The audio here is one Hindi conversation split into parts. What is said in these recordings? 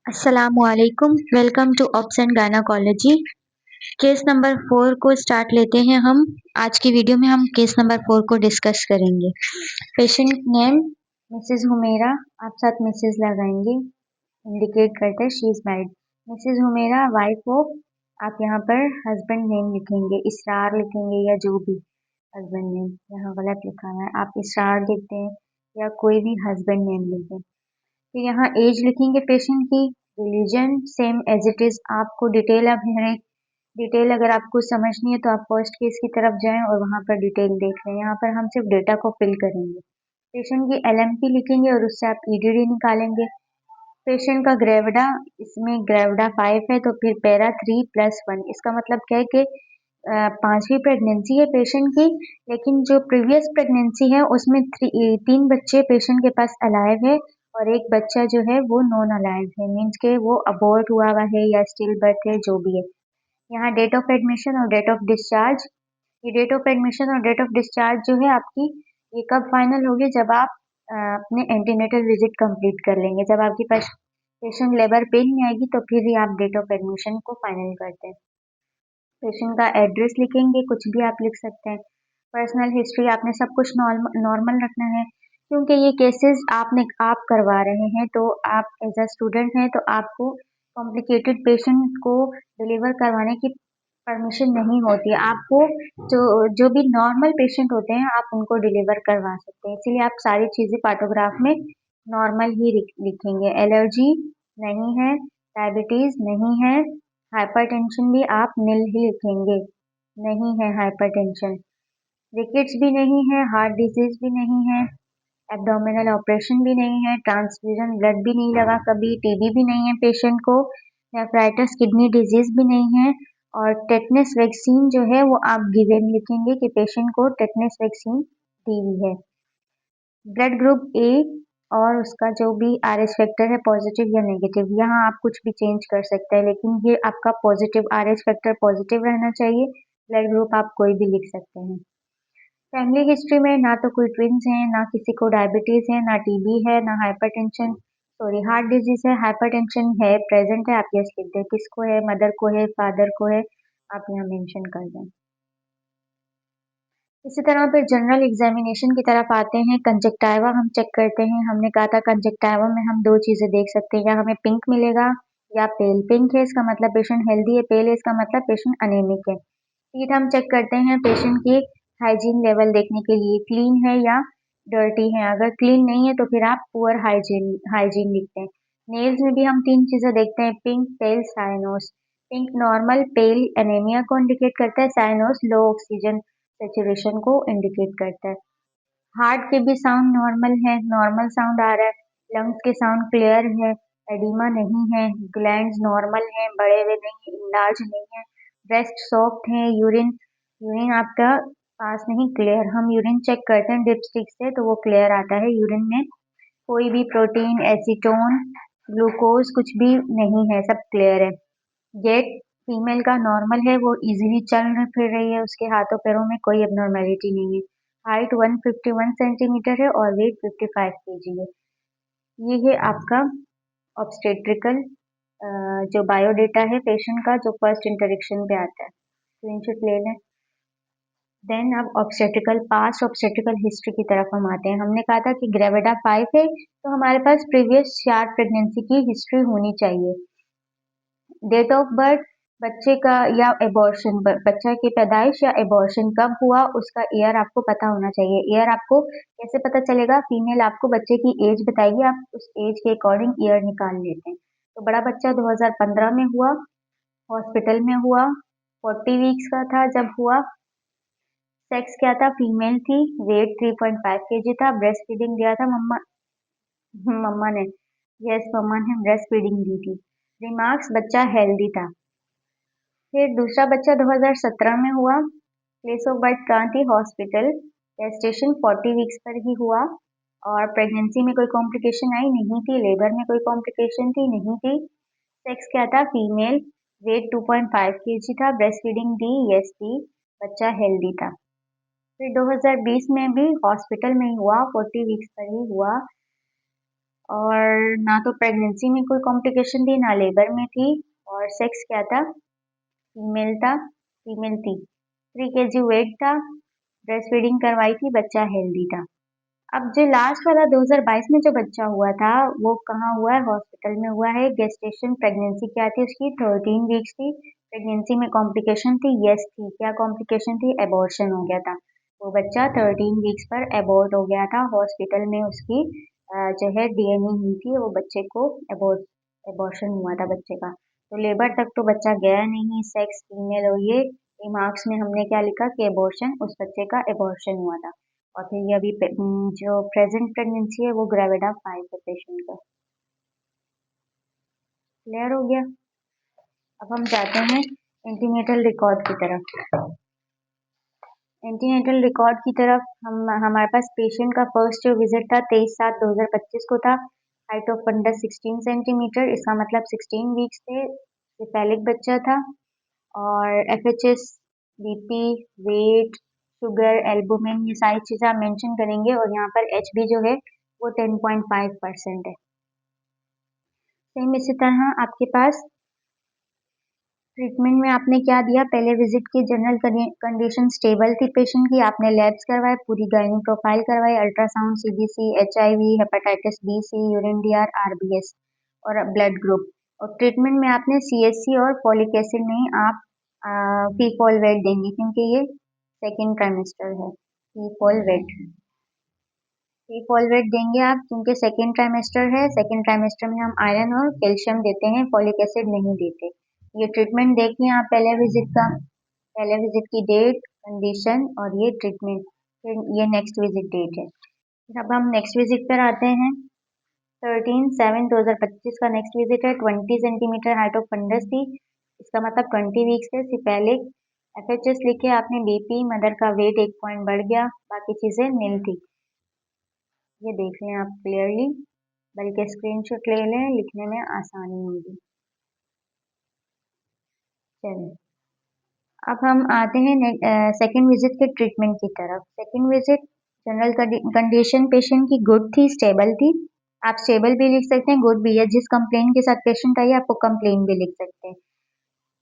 अस्सलामुअलैकुम। Welcome to obs and gynaecology. Case number 4 को स्टार्ट लेते हैं हम। आज की वीडियो में हम केस नंबर 4 को डिस्कस करेंगे। पेशेंट नेम मिसेस हुमेरा, आप साथ मिसेस लगाएंगे, इंडिकेट करते हैं she is married. Mrs Humera wife हो, आप यहाँ पर हस्बैंड नेम लिखेंगे, इसरार लिखेंगे या जो भी हस्बैंड नेम, यहाँ गलत लिखा है, आप इसरार लिख दें या कोई भी हस्बैंड नेम लिख दें। फिर यहाँ एज लिखेंगे पेशेंट की, religion same as it is, आपको डिटेल अब है डिटेल अगर आपको समझनी है तो आप फर्स्ट केस की तरफ जाएं और वहाँ पर डिटेल देख लें। यहाँ पर हम सिर्फ डेटा को फिल करेंगे। पेशेंट की LMP लिखेंगे और उससे आप EDD निकालेंगे। पेशेंट का ग्रेविडा, इसमें ग्रेविडा 5 है तो फिर पैरा 3+1, इसका मतलब क्या है कि 5वीं प्रेगनेंसी है पेशेंट की, लेकिन जो प्रीवियस प्रेगनेंसी है उसमें 3 बच्चे पेशेंट के पास अलाइव है और एक बच्चा जो है वो नॉन अलाइव है, मीन्स के वो अबॉर्ट हुआ है या स्टिल बर्थ है, जो भी है। यहाँ डेट ऑफ एडमिशन और डेट ऑफ डिस्चार्ज, ये डेट ऑफ एडमिशन और डेट ऑफ डिस्चार्ज जो है आपकी, ये कब फाइनल होगी, जब आप अपने एंटीनेटल विजिट कंप्लीट कर लेंगे। जब आपकी पेशेंट लेबर पेन में आएगी तो फिर ही आप डेट ऑफ एडमिशन को फाइनल करते हैं। पेशेंट का एड्रेस लिखेंगे, कुछ भी आप लिख सकते हैं। पर्सनल हिस्ट्री आपने सब कुछ नॉर्मल रखना है, क्योंकि ये केसेस आप करवा रहे हैं तो आप एज अ स्टूडेंट हैं तो आपको कॉम्प्लिकेटेड पेशेंट को डिलीवर करवाने की परमिशन नहीं होती है। आपको जो भी नॉर्मल पेशेंट होते हैं आप उनको डिलीवर करवा सकते हैं, इसीलिए आप सारी चीज़ें पार्टोग्राफ में नॉर्मल ही लिखेंगे। एलर्जी नहीं है, डायबिटीज़ नहीं है, हाइपरटेंशन भी आप नील ही लिखेंगे, नहीं है हाइपरटेंशन। रिकेट्स भी नहीं है, हार्ट डिजीज भी नहीं है, एब्डोमिनल ऑपरेशन भी नहीं है, ट्रांसफ्यूजन ब्लड भी नहीं लगा कभी, TB भी नहीं है पेशेंट को, नेफ्राइटिस किडनी डिजीज भी नहीं है, और टेटनस वैक्सीन जो है वो आप गिवन लिखेंगे कि पेशेंट को टेटनस वैक्सीन दी हुई है। ब्लड ग्रुप A और उसका जो भी RH फैक्टर है, पॉजिटिव या नेगेटिव, यहाँ आप कुछ भी चेंज कर सकते हैं, लेकिन ये आपका पॉजिटिव RH फैक्टर पॉजिटिव रहना चाहिए। ब्लड ग्रुप आप कोई भी लिख सकते हैं। फैमिली हिस्ट्री में ना तो कोई ट्विंस हैं, ना किसी को डायबिटीज है, ना TB है, ना हाइपरटेंशन, सॉरी हार्ट डिजीज है, हाइपरटेंशन है प्रेजेंट है, आप यस लिख दें। किसको है, मदर को है, फादर को है, आप यहाँ मेंशन कर दें। इसी तरह फिर जनरल एग्जामिनेशन की तरफ आते हैं। कंजक्टाइवा हम चेक करते हैं। हमने कहा था कंजक्टाइवा में हम 2 चीज़ें देख सकते हैं, या हमें पिंक मिलेगा या पेल। पिंक है इसका मतलब पेशेंट हेल्दी है, पेल है इसका मतलब पेशेंट अनेमिक है। फिर हम चेक करते हैं पेशेंट की हाइजीन लेवल देखने के लिए, क्लीन है या डर्टी है। अगर क्लीन नहीं है तो फिर आप पुअर हाइजीन लिखते हैं। नेल्स में भी हम 3 चीज़ें देखते हैं, पिंक, पेल, साइनोस। पिंक नॉर्मल, पेल एनीमिया को इंडिकेट करता है, साइनोस लो ऑक्सीजन सैचुरेशन को इंडिकेट करता है। हार्ट के भी साउंड नॉर्मल है, नॉर्मल साउंड आ रहा है। लंग्स के साउंड क्लियर है, एडिमा नहीं है, ग्लैंड्स नॉर्मल हैं, बड़े हुए नहीं, इनलार्ज नहीं है, ब्रेस्ट सॉफ्ट है, यूरिन यूरिन आपका पास नहीं, क्लियर। हम यूरिन चेक करते हैं डिपस्टिक से तो वो क्लियर आता है। यूरिन में कोई भी प्रोटीन, एसीटोन, ग्लूकोज कुछ भी नहीं है, सब क्लियर है। गेट फीमेल का नॉर्मल है, वो इजीली चल फिर रही है, उसके हाथों पैरों में कोई एबनॉर्मेलिटी नहीं है। हाइट 151 सेंटीमीटर है और वेट 55 kg है। ये है आपका ऑब्स्टेट्रिकल जो बायोडेटा है पेशेंट का, जो फर्स्ट इंटरेक्शन पे आता है, स्क्रीनशॉट ले लें। देन अब ऑब्स्टेट्रिकल पास्ट ऑब्स्टेट्रिकल हिस्ट्री की तरफ हम आते हैं। हमने कहा था कि ग्रेविडा 5 है तो हमारे पास प्रीवियस 4 प्रेगनेंसी की हिस्ट्री होनी चाहिए। डेट ऑफ बर्थ, बच्चे का या एबॉर्शन, बच्चा की पैदाइश या एबॉर्शन कब हुआ उसका ईयर आपको पता होना चाहिए। ईयर आपको कैसे पता चलेगा, फीमेल आपको बच्चे की एज बताएगी, आप उस एज के अकॉर्डिंग ईयर निकाल लेते हैं। तो बड़ा बच्चा 2015 में हुआ, हॉस्पिटल में हुआ, 40 वीक्स का था जब हुआ। सेक्स क्या था, फीमेल थी, वेट 3.5 kg था, ब्रेस्ट फीडिंग दिया था मम्मा मम्मा ने, यस मम्मा ने ब्रेस्ट फीडिंग दी थी। रिमार्क्स, बच्चा हेल्दी था। फिर दूसरा बच्चा 2017 में हुआ, प्लेस ऑफ बर्थ कहाँ थी, हॉस्पिटल। गेस्टेशन 40 वीक्स पर ही हुआ और प्रेगनेंसी में कोई कॉम्प्लिकेशन आई नहीं थी, लेबर में कोई कॉम्प्लिकेशन थी नहीं थी। सेक्स क्या था, फीमेल, वेट 2.5 kg था, ब्रेस्ट फीडिंग दी, यस दी, बच्चा हेल्दी था। फिर 2020 में भी हॉस्पिटल में ही हुआ, 40 वीक्स पर ही हुआ और ना तो प्रेगनेंसी में कोई कॉम्प्लिकेशन थी, ना लेबर में थी। और सेक्स क्या था? फीमेल थी। 3 kg वेट था। ब्रेस्ट फीडिंग करवाई थी, बच्चा हेल्दी था। अब जो लास्ट वाला 2022 में जो बच्चा हुआ था वो कहाँ हुआ है? हॉस्पिटल में हुआ है। गेस्टेशन प्रेगनेंसी क्या थी उसकी? 13 वीक्स थी। प्रेगनेंसी में कॉम्प्लिकेशन थी? यस थी। क्या कॉम्प्लिकेशन थी? एबॉर्शन हो गया था। वो बच्चा 13 वीक्स पर एबॉर्ट हो गया था। हॉस्पिटल में उसकी जो है डीएनए हुई थी, वो बच्चे को एबॉर्शन हुआ था बच्चे का। तो लेबर तक तो बच्चा गया नहीं, सेक्स फीमेल और ये रिमार्क्स में हमने क्या लिखा कि एबॉर्शन, उस बच्चे का एबॉर्शन हुआ था। और फिर ये अभी जो प्रेजेंट प्रेगनेंसी है वो ग्रेविडा 5 है पेशेंट का। क्लियर हो गया? अब हम जाते हैं एंटीनेटल रिकॉर्ड की तरफ। एंटीनेटल रिकॉर्ड की तरफ हमारे पास पेशेंट का फर्स्ट जो विजिट था 23/7/2025 को था। हाइट ऑफ फंडस 16 सेंटीमीटर, इसका मतलब 16 वीक्स थे। सिफेलिक बच्चा था। और एफएचएस, बीपी, वेट, शुगर, एल्बुमिन, ये सारी चीज़ें आप मेंशन करेंगे। और यहाँ पर एचबी जो है वो 10.5% है। सेम इसी तरह आपके पास ट्रीटमेंट में आपने क्या दिया? पहले विजिट की जनरल कंडीशन स्टेबल थी पेशेंट की। आपने लैब्स करवाए, पूरी गायनी प्रोफाइल करवाई, ultrasound, CBC, HIV, hepatitis B, C, urine DR, RBS और ब्लड ग्रुप। और ट्रीटमेंट में आपने सीएससी और फॉलिक एसिड नहीं, आप फीफॉलवेट देंगे क्योंकि ये सेकेंड ट्राइमेस्टर है। फीफॉलवेट देंगे आप क्योंकि सेकेंड ट्राइमेस्टर है। सेकेंड ट्राइमेस्टर में हम आयरन और कैल्शियम देते हैं, फॉलिक एसिड नहीं देते। ये ट्रीटमेंट देखिए आप पहले विजिट का, पहले विजिट की डेट, कंडीशन और ये ट्रीटमेंट, फिर ये नेक्स्ट विजिट डेट है। अब हम नेक्स्ट विजिट पर आते हैं। 13/7/2025 का नेक्स्ट विजिट है। 20 सेंटीमीटर हाइट ऑफ फंडस थी, इसका मतलब 20 वीक्स थे। सिफेलिक, एफएचएस लिखे आपने, बीपी, मदर का वेट 1 पॉइंट बढ़ गया, बाकी चीजें नील थी। ये देख लें आप क्लियरली, बल्कि स्क्रीनशॉट ले लें, लिखने में आसानी होगी। चलिए अब हम आते हैं सेकेंड विजिट के ट्रीटमेंट की तरफ। Second visit general condition patient की गुड थी, स्टेबल थी। आप स्टेबल भी लिख सकते हैं, गुड भी है। जिस कंप्लेन के साथ पेशेंट आई आपको कंप्लेन भी लिख सकते हैं।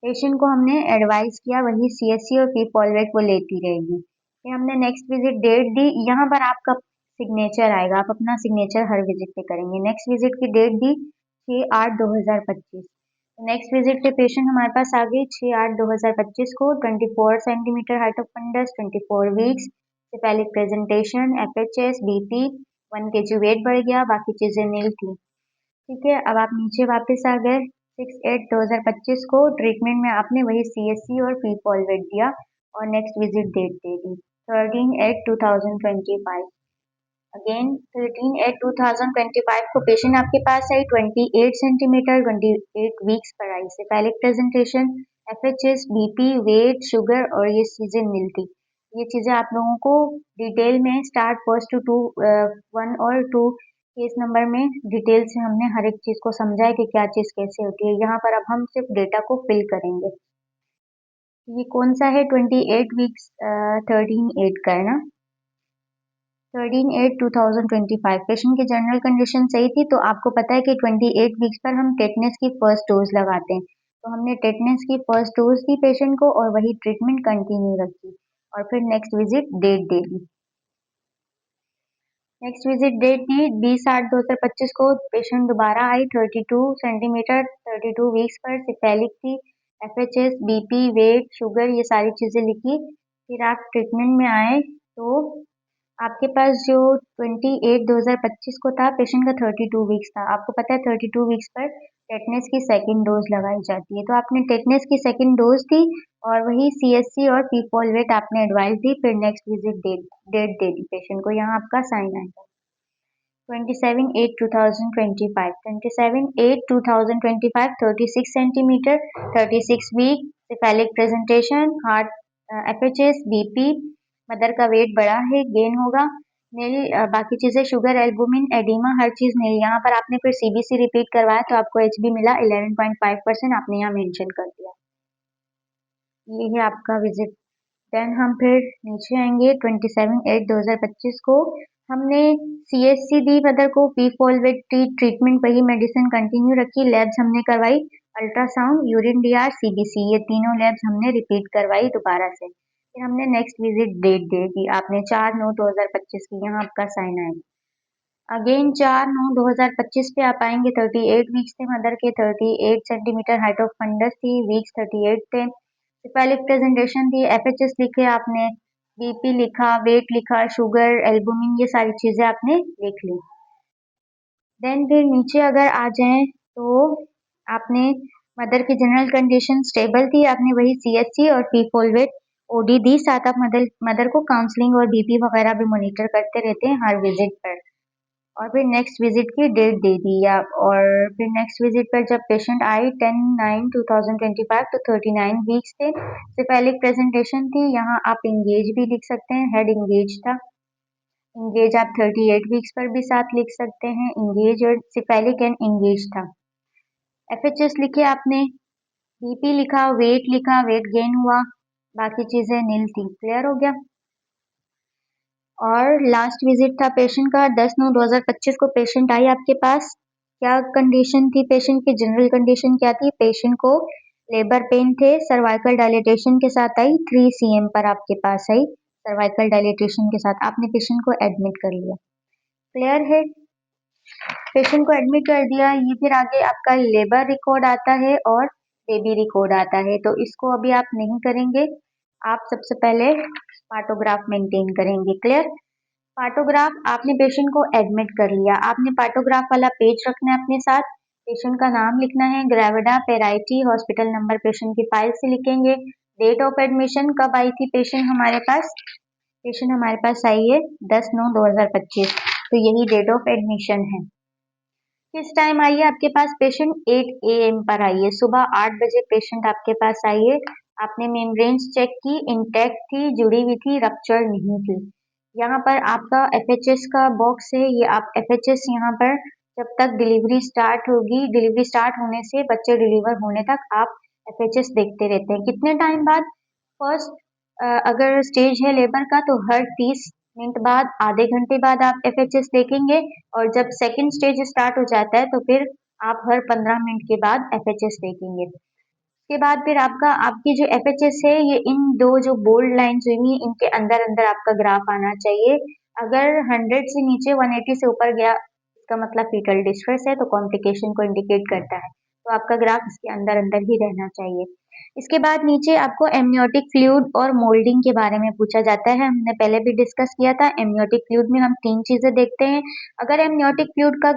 पेशेंट को हमने एडवाइस किया वही सीएससी और फीफॉलवेट वो लेती रहेगी। फिर हमने नेक्स्ट विजिट डेट दी, यहाँ पर आपका सिग्नेचर आएगा, आप अपना सिग्नेचर हर विजिट पे करेंगे। नेक्स्ट विजिट की डेट दी 6/8/2025। नेक्स्ट विजिट पे पेशेंट हमारे पास आ गई 6/8/2025 को। 24 centimetre height of fundus, 24 weeks, cephalic presentation, FHS, BP, 1 kg weight बढ़ गया, बाकी चीजें नील थी। ठीक है, अब आप नीचे वापस आ गए। 6/8/2025 को ट्रीटमेंट में आपने वही सीएससी और फीफॉलवेट दिया और नेक्स्ट विजिट डेट दे दी 13/8/2025। अगेन 13/8/2025 को पेशेंट आपके पास आई, 28 सेंटीमीटर, 28 वीक्स पर आई। Cephalic presentation, FHS, BP, weight, sugar और ये चीजें मिलती। ये चीजें आप लोगों को डिटेल में स्टार्ट फर्स्ट टू 1 और 2 केस नंबर में डिटेल से हमने हर एक चीज को समझा है कि क्या चीज कैसे होती है। यहाँ पर अब हम सिर्फ डेटा को फिल करेंगे। ये कौन सा है? 28 वीक्स 13/8 का है ना। 13/8/2025 पेशेंट की जनरल कंडीशन सही थी। तो आपको पता है कि 28 वीक्स पर हम टेटनेस की फर्स्ट डोज लगाते हैं। तो हमने टेटनेस की फर्स्ट डोज दी पेशेंट को और वही ट्रीटमेंट कंटिन्यू रखी और फिर नेक्स्ट विजिट डेट दे दी। नेक्स्ट विजिट डेट दी 20/8/2025 को। पेशेंट दोबारा आई, 32 सेंटीमीटर, 32 वीक्स पर, सिफेलिक थी, एफएचएस, बीपी, वेट, शुगर, ये सारी चीजें लिखी। फिर आप ट्रीटमेंट में आए तो आपके पास जो 28/2025 को था पेशेंट का 32 वीक्स था। आपको पता है 32 वीक्स पर टेटनेस की सेकेंड डोज लगाई जाती है। तो आपने टेटनेस की सेकेंड डोज दी और वही सीएससी और फीफॉलवेट आपने एडवाइस दी। फिर नेक्स्ट विजिट डेट दे दी पेशेंट को। यहाँ आपका साइन आएगा 27/8/2025। 27/8/2025, 36 centimetre, 36 week, cephalic presentation, heart, FHS, BP, mother का वेट बढ़ा है, गेन होगा, नील, बाकी चीजें शुगर, एल्बुमिन, एडिमा, हर चीज नील। यहाँ पर आपने फिर सीबीसी रिपीट करवाया तो आपको एचबी मिला 11.5%, आपने यहाँ मेंशन कर दिया। ये है आपका विजिट। देन हम फिर नीचे आएंगे 27/8/2025 को। हमने CHC दी मदर को, पी फॉलवेट ट्रीटमेंट वही मेडिसिन कंटिन्यू रखी, लैब्स हमने करवाई अल्ट्रासाउंड, यूरिन DR, CBC, ये तीनों लैब्स हमने रिपीट करवाई दोबारा से। फिर हमने नेक्स्ट विजिट डेट दे दी आपने 4/9/2025 की, यहाँ आपका साइन आएगा। अगेन 4/9/2025 पे आप आएंगे। 38 वीक्स थे मदर के, 38 सेंटीमीटर हाइट ऑफ फंडस थी, वीक्स 38 थे। सिफेलिक प्रेजेंटेशन थी, FHS लिखे आपने, BP लिखा, वेट लिखा, शुगर, एल्बुमिन, ये सारी चीजें आपने लिख ली। देन फिर नीचे अगर आ जाएं तो आपने मदर की जनरल कंडीशन स्टेबल थी, आपने वही CHC और पी फॉलवेट OD दी, साथ आप मदर को काउंसलिंग और BP वगैरह भी मॉनिटर करते रहते हैं हर विजिट पर। और फिर नेक्स्ट विजिट की डेट दे दी आप। और फिर नेक्स्ट विजिट पर जब पेशेंट आई 10/9/2025 तो 39 वीक्स थे, सिफेलिक प्रेजेंटेशन थी, यहाँ आप इंगेज भी लिख सकते हैं, हेड इंगेज था। इंगेज आप 38 वीक्स पर भी साथ लिख सकते हैं, इंगेज और सिफेलिक एंड इंगेज था। FHS लिखे आपने, BP लिखा, वेट लिखा, वेट गेन हुआ, बाकी चीजें नील थी। क्लियर हो गया। और लास्ट विजिट था पेशेंट का 10/9/2025 को, पेशेंट आई आपके पास। क्या कंडीशन थी पेशेंट की? जनरल कंडीशन क्या थी? पेशेंट को लेबर पेन थे, सर्वाइकल डायलेटेशन के साथ आई, 3 cm पर आपके पास आई सर्वाइकल डायलेटेशन के साथ, आपने पेशेंट को एडमिट कर लिया। क्लियर है। पेशेंट को एडमिट कर दिया, ये फिर आगे आपका लेबर रिकॉर्ड आता है और बेबी रिकॉर्ड आता है, तो इसको अभी आप नहीं करेंगे, आप सबसे पहले पार्टोग्राफ मेंटेन करेंगे। क्लियर। पार्टोग्राफ, आपने पेशेंट को एडमिट कर लिया, आपने पार्टोग्राफ वाला पेज रखना है अपने साथ, पेशेंट का नाम लिखना है, ग्रेविडा, पेराइटी, हॉस्पिटल नंबर पेशेंट की फाइल से लिखेंगे, डेट ऑफ एडमिशन, कब आई थी पेशेंट हमारे पास? पेशेंट हमारे पास आई है 10/9/2025, तो यही डेट ऑफ एडमिशन है। किस टाइम आई है आपके पास पेशेंट? 8 AM पर आई है, सुबह 8 बजे पेशेंट आपके पास आई है। आपने मेम्ब्रेन्स चेक की, इंटैक्ट थी, जुड़ी हुई थी, रप्चर नहीं थी। यहाँ पर आपका FHS का बॉक्स है, ये आप FHS यहाँ पर जब तक डिलीवरी स्टार्ट होगी, डिलीवरी स्टार्ट होने से बच्चे डिलीवर होने तक आप FHS देखते रहते हैं। कितने टाइम बाद? फर्स्ट अगर स्टेज है लेबर का तो हर 30 मिनट बाद, आधे घंटे बाद आप FHS देखेंगे, और जब सेकंड स्टेज स्टार्ट हो जाता है तो फिर आप हर 15 मिनट के बाद FHS देखेंगे। उसके बाद फिर आपकी जो FHS है, ये इन दो जो बोल्ड लाइन्स हुई हैं, इनके अंदर अंदर आपका ग्राफ आना चाहिए। अगर 100 से नीचे 180 से ऊपर गया, इसका मतलब फीटल डिस्ट्रेस है, तो कॉम्प्लिकेशन को इंडिकेट करता है, तो आपका ग्राफ इसके अंदर अंदर ही रहना चाहिए। इसके बाद नीचे आपको एमनियोटिक फ्लूइड और मोल्डिंग के बारे में पूछा जाता है, हमने पहले भी डिस्कस किया था। एमनियोटिक फ्लूइड में हम 3 चीजें देखते हैं। अगर एमनियोटिक फ्लूइड का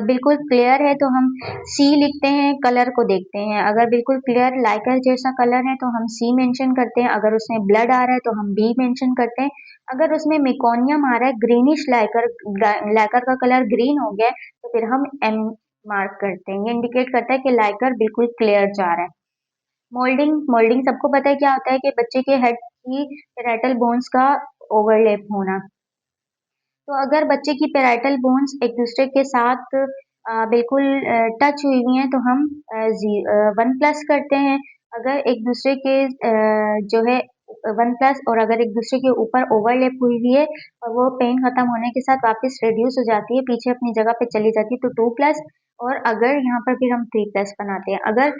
बिल्कुल क्लियर है तो हम C लिखते हैं, कलर को देखते हैं। अगर बिल्कुल क्लियर लाइकर जैसा कलर है तो हम C मेंशन करते हैं, अगर उसमें ब्लड आ रहा है तो हम B मेंशन करते हैं। अगर उसमें मेकोनियम आ रहा है, ग्रीनिश लाइकर का कलर ग्रीन हो गया है, तो फिर हम M मार्क करते हैं, ये इंडिकेट करता है कि लाइकर बिल्कुल क्लियर जा रहा है। मोल्डिंग सबको पता है क्या होता है, कि बच्चे के हेड की पेराइटल बोन्स का ओवरलैप होना। तो अगर बच्चे की पेराइटल बोन्स एक दूसरे के साथ बिल्कुल टच हुई हुई हैं तो हम 1+ करते हैं। अगर एक दूसरे के जो है 1+, और अगर एक दूसरे के ऊपर ओवरलैप हुई हुई है और वो पेन खत्म होने के साथ वापस रिड्यूस हो जाती है, पीछे अपनी जगह पे चली जाती है, तो 2+, और अगर यहाँ पर फिर हम 3+ बनाते हैं। अगर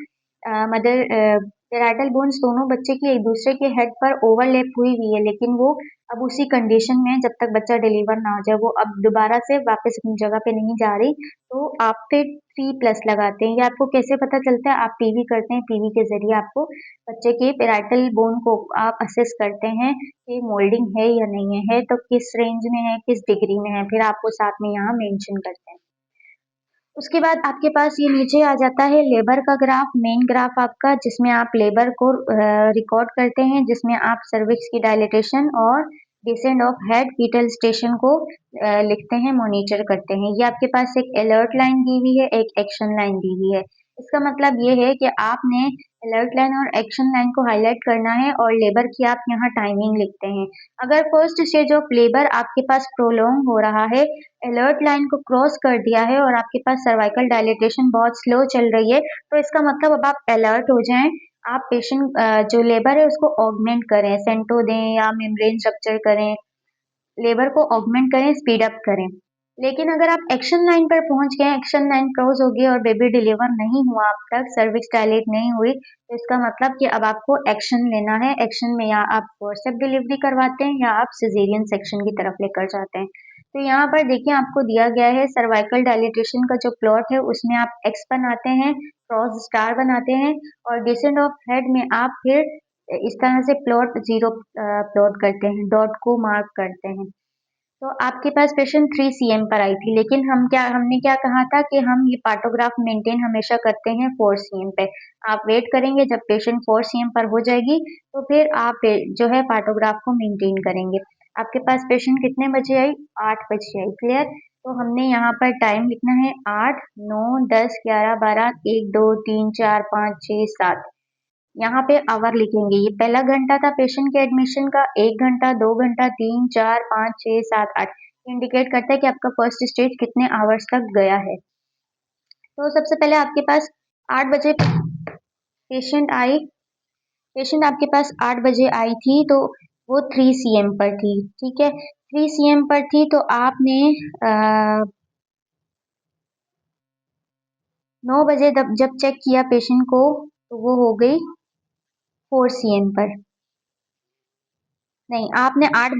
मदर पेराइटल बोन्स दोनों बच्चे की एक दूसरे के हेड पर ओवरलैप हुई हुई है, लेकिन वो अब उसी कंडीशन में जब तक बच्चा डिलीवर ना हो जाए, वो अब दोबारा से वापस अपनी जगह पे नहीं जा रही, तो आप फिर 3+ लगाते हैं। ये आपको कैसे पता चलता है? आप PV करते हैं, PV के जरिए आपको बच्चे के पेराइटल बोन को आप असेस करते हैं कि मोल्डिंग है या नहीं है, तो किस रेंज में है, किस डिग्री में है, फिर आपको साथ में यहाँ मेंशन करते हैं। उसके बाद आपके पास ये नीचे आ जाता है लेबर का ग्राफ, मेन ग्राफ आपका, जिसमें आप लेबर को रिकॉर्ड करते हैं, जिसमें आप सर्विक्स की डायलेटेशन और descent of head foetal station को लिखते हैं, मॉनिटर करते हैं। ये आपके पास एक अलर्ट लाइन दी हुई है, एक एक्शन लाइन दी हुई है। इसका मतलब ये है कि आपने अलर्ट लाइन और एक्शन लाइन को हाईलाइट करना है, और लेबर की आप यहाँ टाइमिंग लिखते हैं। अगर फर्स्ट स्टेज ऑफ लेबर आपके पास प्रोलॉन्ग हो रहा है, अलर्ट लाइन को क्रॉस कर दिया है, और आपके पास सर्वाइकल डायलेटेशन बहुत स्लो चल रही है, तो इसका मतलब अब आप अलर्ट हो जाएं, आप पेशेंट जो लेबर है उसको ऑगमेंट करें, सेंटो दें या मेम्ब्रेन स्ट्रक्चर करें, लेबर को ऑगमेंट करें, स्पीड अप करें। लेकिन अगर आप एक्शन लाइन पर पहुंच गए, एक्शन लाइन क्रॉस हो गई और बेबी डिलीवर नहीं हुआ, अब तक सर्विक्स डायलेट नहीं हुई, तो इसका मतलब कि अब आपको एक्शन लेना है। एक्शन में या आप फोर्सेप डिलीवरी करवाते हैं या आप सिजेरियन सेक्शन की तरफ लेकर जाते हैं। तो यहाँ पर देखिए आपको दिया गया है सर्वाइकल डायलिटेशन का जो प्लॉट है, उसमें आप एक्स बनाते हैं, क्रॉस स्टार बनाते हैं और डिसेंट ऑफ हेड में आप फिर इस तरह से प्लॉट जीरो प्लॉट करते हैं, डॉट को मार्क करते हैं। तो आपके पास पेशेंट 3 cm पर आई थी, लेकिन हमने क्या कहा था कि हम ये पार्टोग्राफ मेंटेन हमेशा करते हैं 4 cm पे। आप वेट करेंगे जब पेशेंट 4 cm पर हो जाएगी, तो फिर आप जो है पार्टोग्राफ को मेंटेन करेंगे। आपके पास पेशेंट कितने बजे आई? 8 बजे आई। क्लियर? तो हमने यहाँ पर टाइम लिखना है 8, 9, 10, 11, 12, 1, 2, 3, 4, 5, 6, 7। यहाँ पे आवर लिखेंगे। ये पहला घंटा था पेशेंट के एडमिशन का, 1 घंटा, 2 घंटा, 3, 4, 5, 6, 7, 8 इंडिकेट करता है कि आपका फर्स्ट स्टेज कितने आवर्स तक गया है। तो सबसे पहले आपके पास 8 बजे पेशेंट आई, पेशेंट आपके पास 8 बजे आई थी, तो वो 3 cm पर थी। ठीक है, 3 cm पर थी, तो आपने 9 बजे जब चेक किया पेशेंट को, तो वो हो गई 4 cm पर। नहीं, आपने 8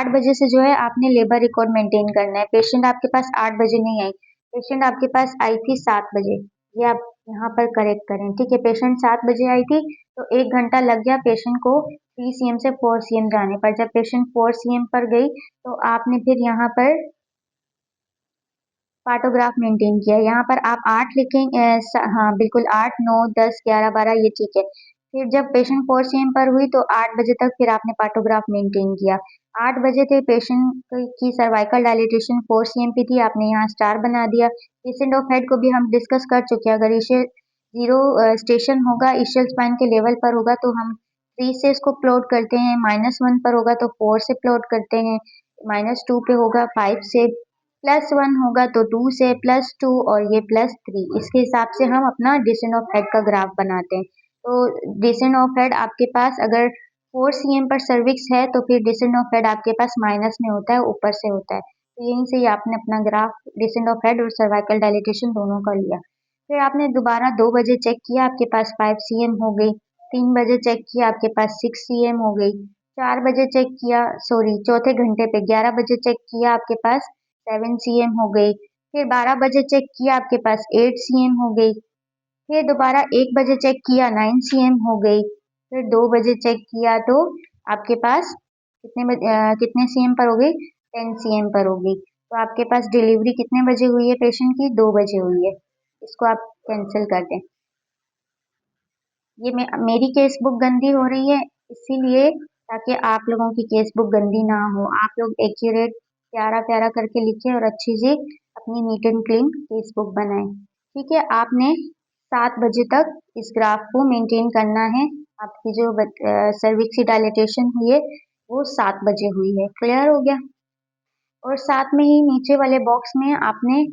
बजे से जो है आपने लेबर रिकॉर्ड मेंटेन करना है। पेशेंट आपके पास 8 बजे नहीं आई, पेशेंट आपके पास आई थी 7 बजे। ये आप यहाँ पर करेक्ट करें। ठीक है, पेशेंट 7 बजे आई थी, तो 1 घंटा लग गया पेशेंट को 3 cm से 4 cm जाने पर। जब पेशेंट 4 cm पर गई, तो आपने फिर यहाँ पर पार्टोग्राफ मेंटेन किया। यहाँ पर आप 8 लिखेंगे, हाँ बिल्कुल 8, 9, 10, 11, 12 ये ठीक है। फिर जब पेशेंट 4 cm पर हुई, तो 8 बजे तक फिर आपने पार्टोग्राफ मेंटेन किया। 8 बजे थे, पेशेंट की सर्वाइकल डायलिटेशन 4 cm पे थी, आपने यहाँ स्टार बना दिया। डिसेंट ऑफ हेड को भी हम डिस्कस कर चुके हैं। अगर इसे जीरो स्टेशन होगा, इशियल स्पाइन के लेवल पर होगा, तो हम 3 से इसको प्लॉट करते हैं। -1 पर होगा तो 4 से प्लॉट करते हैं, -2 पे होगा 5 से, +1 होगा तो 2 से, +2 और ये +3। इसके हिसाब से हम अपना डिसेंट ऑफ हेड का ग्राफ बनाते हैं। तो डिसेंट ऑफ हेड आपके पास अगर 4 cm पर सर्विक्स है, तो फिर डिसेंट ऑफ हेड आपके पास माइनस में होता है, ऊपर से होता है। तो यहीं से ही आपने अपना ग्राफ डिसेंट ऑफ हेड और सर्वाइकल डायलिटेशन दोनों का लिया। फिर आपने दोबारा 2 बजे चेक किया, आपके पास 5 cm हो गई। 3 बजे चेक किया, आपके पास 6 cm हो गई। 4 बजे चेक किया, सॉरी चौथे घंटे पे 11 बजे चेक किया, आपके पास 7 cm हो गई। फिर 12 बजे चेक किया, आपके पास 8 cm हो गई। फिर दोबारा 1 बजे चेक किया, 9 cm हो गई। फिर 2 बजे चेक किया, तो आपके पास कितने cm पर हो गई? 10 cm पर हो गई। तो आपके पास डिलीवरी कितने बजे हुई है पेशेंट की? 2 बजे हुई है। इसको आप कैंसिल कर दें। ये मेरी केस बुक गंदी हो रही है, इसीलिए ताकि आप लोगों की केस बुक गंदी ना हो, आप लोग एक्यूरेट प्यारा प्यारा करके लिखें और अच्छी सी अपनी neat and clean case book बनाएं। ठीक है, आपने 7 बजे तक इस ग्राफ को मेंटेन करना है। आपकी जो सर्विक्स डायलिटेशन हुई है, वो 7 बजे हुई है। क्लियर हो गया? और साथ में ही नीचे वाले बॉक्स में आपने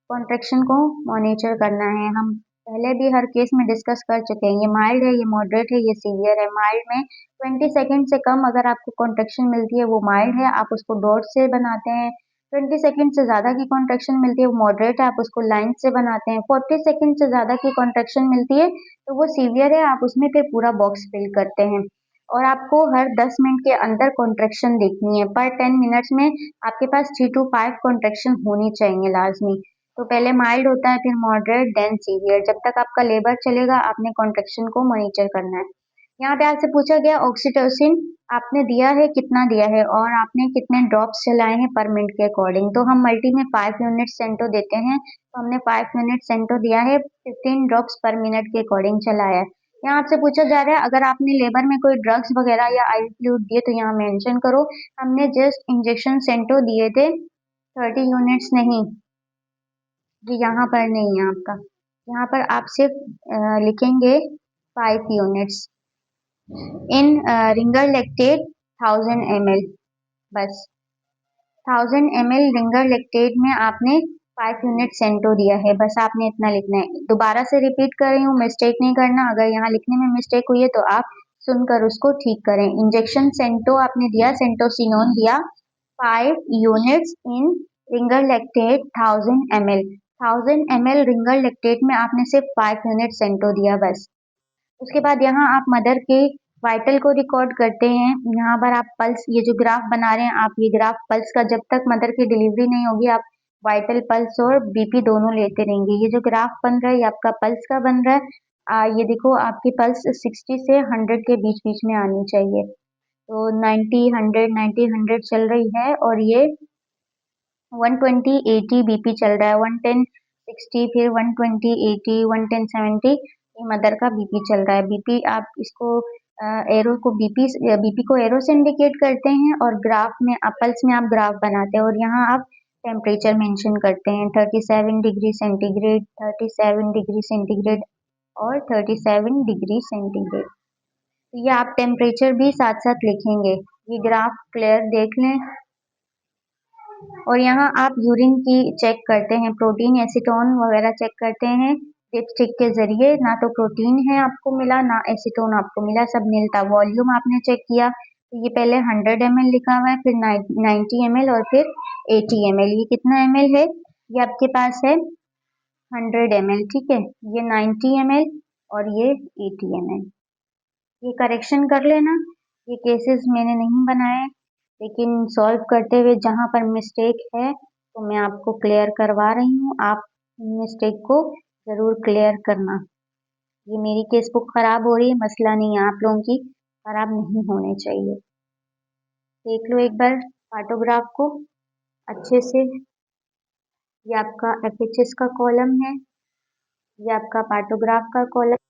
कॉन्ट्रैक्शन को मॉनिटर करना है। हम पहले भी हर केस में डिस्कस कर चुके हैं। ये माइल्ड है, ये मॉडरेट है, ये सीवियर है। माइल्ड में 20 सेकंड से कम अगर आपको कॉन्ट्रैक्शन मिलती है, वो माइल्ड है, आप उसको डॉट से बनाते हैं। 20 सेकंड से ज़्यादा की कॉन्ट्रैक्शन मिलती है, वो मॉडरेट है, आप उसको लाइन से बनाते हैं। 40 सेकंड से ज़्यादा की कॉन्ट्रैक्शन मिलती है, तो वो सीवियर है, आप उसमें फिर पूरा बॉक्स फिल करते हैं। और आपको हर 10 मिनट के अंदर कॉन्ट्रैक्शन देखनी है। पर 10 मिनट्स में आपके पास 3 to 5 कॉन्ट्रैक्शन होनी चाहिए लाजमी। तो पहले माइल्ड होता है, फिर मॉडरेट, देन सीवियर। जब तक आपका लेबर चलेगा, आपने कॉन्ट्रैक्शन को मॉनिटर करना है। यहाँ पे आपसे पूछा गया ऑक्सीटोसिन आपने दिया है, कितना दिया है और आपने कितने ड्रॉप्स चलाए हैं पर मिनट के अकॉर्डिंग। तो हम मल्टी में 5 यूनिट सेंटो देते हैं, तो हमने 5 यूनिट सेंटो दिया है, 15 ड्रॉप्स पर मिनट के अकॉर्डिंग चलाया है। यहाँ आपसे पूछा जा रहा है अगर आपने लेबर में कोई ड्रग्स वगैरह या आई फ्लूइड दिए तो यहाँ मेंशन करो। हमने जस्ट इंजेक्शन सेंटो दिए थे, 30 यूनिट्स नहीं, ये यहाँ पर नहीं है आपका। यहाँ पर आप सिर्फ लिखेंगे 5 units in Ringer lactate 1000 ml, बस 1000 ml रिंगर लैक्टेट में आपने 5 यूनिट सेंटो दिया है, बस आपने इतना लिखना है। दोबारा से रिपीट कर रही हूँ, मिस्टेक नहीं करना। अगर यहाँ लिखने में मिस्टेक हुई है तो आप सुनकर उसको ठीक करें। इंजेक्शन सेंटो आपने दिया, सेंटोसिनोन दिया 5 units in Ringer lactate 1000 ml। 1000 ml Ringer lactate में आपने सिर्फ 5 यूनिट सेंटो दिया बस। उसके बाद यहाँ आप मदर के वाइटल को रिकॉर्ड करते हैं। यहाँ पर आप पल्स, ये जो ग्राफ बना रहे हैं आप, ये ग्राफ पल्स का, जब तक मदर की डिलीवरी नहीं होगी आप वाइटल, पल्स और बीपी दोनों लेते रहेंगे। ये जो ग्राफ बन रहा है ये आपका पल्स का बन रहा है। ये देखो आपकी पल्स 60 से 100 के बीच बीच में आनी चाहिए। तो 90 100 90 100 चल रही है और ये 120 80 बीपी चल रहा है। 110 60, फिर 120 80, 110 70 ये मदर का बीपी चल रहा है। बीपी आप इसको एरो को बीपी को एरो से इंडिकेट करते हैं और ग्राफ में आप, पल्स में आप ग्राफ बनाते हैं और यहाँ आप टेम्परेचर मेंशन करते हैं 37 डिग्री सेंटीग्रेड, 37 डिग्री सेंटीग्रेड और 37 डिग्री सेंटीग्रेड। तो ये आप टेम्परेचर भी साथ साथ लिखेंगे। ये ग्राफ क्लियर देख लें। और यहाँ आप यूरिन की चेक करते हैं, प्रोटीन, एसीटोन वगैरह चेक करते हैं डिपस्टिक के जरिए। ना तो प्रोटीन है आपको मिला, ना एसीटोन आपको मिला, सब नील था। वॉल्यूम आपने चेक किया तो ये पहले 100 ml लिखा हुआ है, फिर 90 ml और फिर 80 ml। ये कितना ml है? ये आपके पास है 100 ml, ठीक है। ये 90 ml और ये 80 ml। ये करेक्शन कर लेना। ये केसेस मैंने नहीं बनाए, लेकिन सॉल्व करते हुए जहाँ पर मिस्टेक है तो मैं आपको क्लियर करवा रही हूँ। आप मिस्टेक को ज़रूर क्लियर करना। ये मेरी केस बुक ख़राब हो रही है, मसला नहीं है, आप लोगों की ख़राब नहीं होने चाहिए। देख लो एक बार पार्टोग्राफ को अच्छे से। ये आपका FHS का कॉलम है, ये आपका पार्टोग्राफ का कॉलम